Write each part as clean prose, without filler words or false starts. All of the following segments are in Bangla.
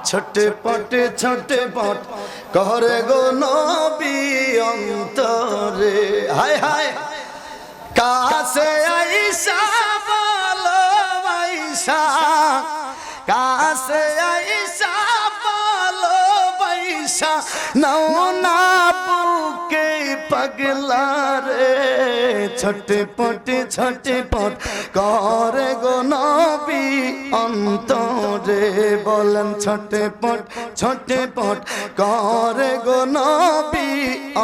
ছটপট করে গো নবী অন্তরে হায় হায় কাছে আইসা ভালোবাসা কাছে আইসা ভালোবাসা নাও না বুকে পাগলা রে ছটপট করে গো নবী অন্তরে বলেন ছটপট করে গো নবী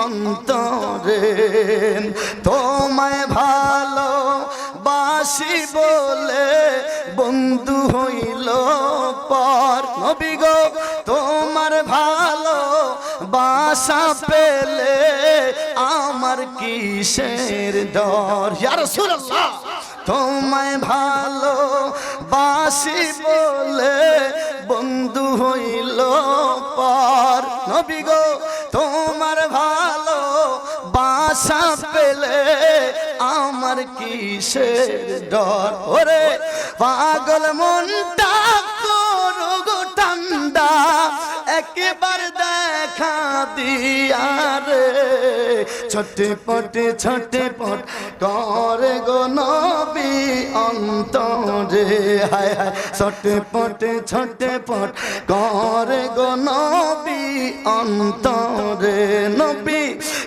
অন্তরে তোমায় ভালো বাসি বলে বন্ধু হইল পর নবী গো তোমার ভালো বাসা পেলে আমার কিসের ডর ইয়া রাসূলুল্লাহ তোমায় ভালো বাসি বলে বন্ধু হইল পর নবী গো তোমার ভালো বাসা পেলে আমার কিসের ডর ওরে পাগল মনটা করো গো ঠান্ডা একবার দেখা দিয়া রে ছটপট করে গো নবী অন্তরে হায় হায় ছটপট করে গো নবী অন্তরে নবী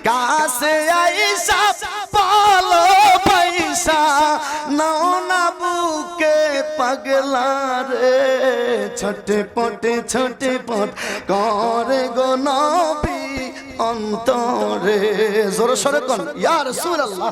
কাছে আইসা পালো পয়সা নাও না বুকে পাগলা রে ছটপট করে গো নবী অন্তরে জোরে সরে কোন ইয়া রাসূলুল্লাহ